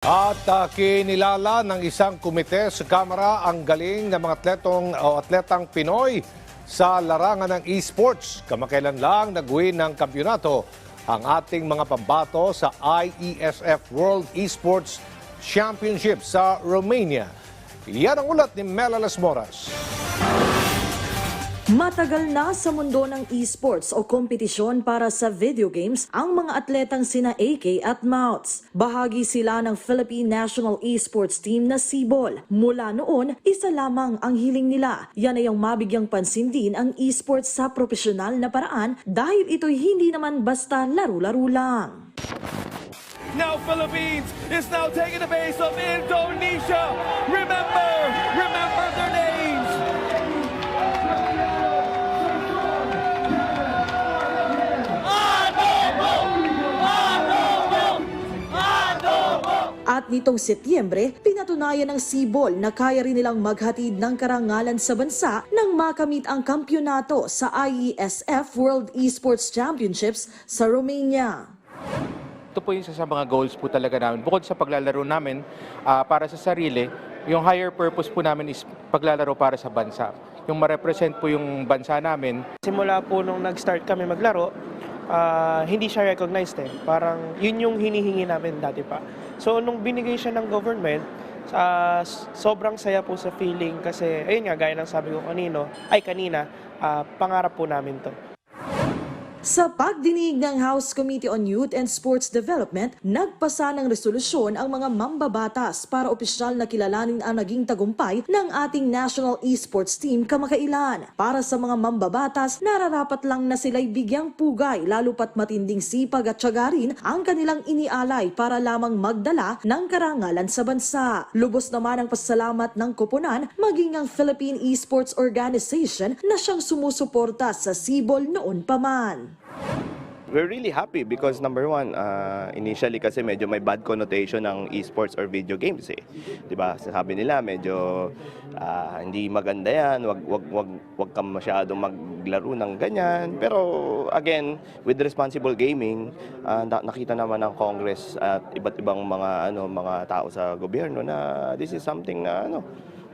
At kinilala ng isang komite sa Kamara ang galing ng mga atletang Pinoy sa larangan ng esports. Kamakailan lang nag-win ng kampyonato ang ating mga pambato sa IESF World Esports Championship sa Romania. Yan ang ulat ni Mela Las Moras. Matagal na sa mundo ng esports o kompetisyon para sa video games ang mga atletang sina AK at Mouts. Bahagi sila ng Philippine National Esports Team na Sibol. Mula noon, isa lamang ang hiling nila. Yan ay ang mabigyang pansin din ang esports sa profesional na paraan dahil ito'y hindi naman basta laro-laro lang. Now Philippines is now taking the base of Indonesia. Remember their names. At nitong Setyembre, pinatunayan ng Sibol na kaya rin nilang maghatid ng karangalan sa bansa nang makamit ang kampyonato sa IESF World Esports Championships sa Romania. Ito po yung isa sa mga goals po talaga namin. Bukod sa paglalaro namin para sa sarili, yung higher purpose po namin is paglalaro para sa bansa. Yung ma-represent po yung bansa namin. Simula po nung nag-start kami maglaro, hindi siya recognized eh. Parang yun yung hinihingi namin dati pa. So nung binigay siya ng government, sobrang saya po sa feeling kasi ayun nga, gaya ng sabi ko kanina, pangarap po namin to. Sa pagdinig ng House Committee on Youth and Sports Development, nagpasa ng resolusyon ang mga mambabatas para opisyal na kilalanin ang naging tagumpay ng ating National Esports Team kamakailan. Para sa mga mambabatas, nararapat lang na sila'y bigyang pugay lalo pat matinding sipag at tiyaga rin ang kanilang inialay para lamang magdala ng karangalan sa bansa. Lubos naman ang pasalamat ng koponan maging ang Philippine Esports Organization na siyang sumusuporta sa Sibol noon pa man. We're really happy because number one, initially kasi medyo may bad connotation ng esports or video games eh. 'Di ba? Sabi nila medyo hindi maganda 'yan, wag kang masyadong maglaro ng ganyan. Pero again, with responsible gaming, nakita naman ng Congress at iba't ibang mga tao sa gobyerno na this is something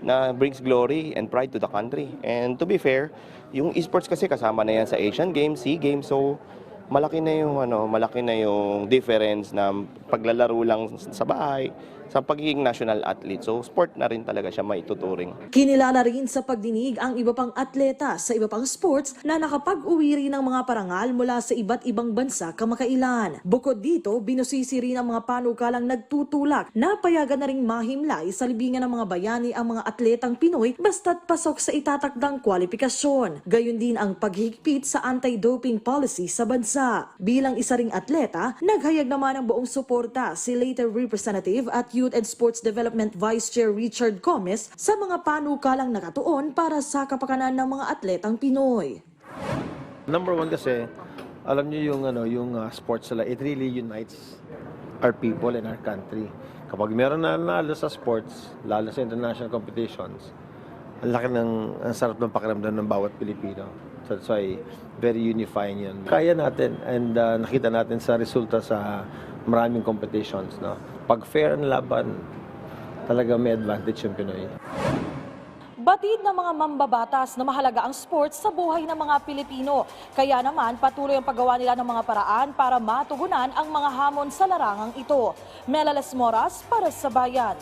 na brings glory and pride to the country. And to be fair, yung esports kasi kasama na yan sa Asian Games, SEA Games, so malaki na yung difference na paglalaro lang sa bahay sa pagiging national athlete. So sport na rin talaga siya maituturing. Kinilala rin sa pagdinig ang iba pang atleta sa iba pang sports na nakapag-uwi rin ng mga parangal mula sa iba't ibang bansa kamakailan. Bukod dito, binusisi rin ang mga panukalang nagtutulak na payagan na ring mahimlay sa libingan ng mga bayani ang mga atletang Pinoy basta't pasok sa itatakdang kwalifikasyon. Gayon din ang paghigpit sa anti-doping policy sa bansa. Bilang isa ring atleta, naghayag naman ng buong suporta si later Representative at Youth and Sports Development Vice Chair Richard Gomez sa mga panukalang nakatuon para sa kapakanan ng mga atletang Pinoy. Number one kasi, alam niyo yung sports sila, it really unites our people and our country. Kapag meron na nanalo sa sports, lalo sa international competitions, ang sarap ng pakiramdam ng bawat Pilipino. So that's why very unifying yun. Kaya natin and nakita natin sa resulta sa maraming competitions. No? Pag fair ang laban, talaga may advantage yung Pinoy. Batid ng mga mambabatas na mahalaga ang sports sa buhay ng mga Pilipino. Kaya naman patuloy ang paggawa nila ng mga paraan para matugunan ang mga hamon sa larangang ito. Mela Las Moras para sa Bayan.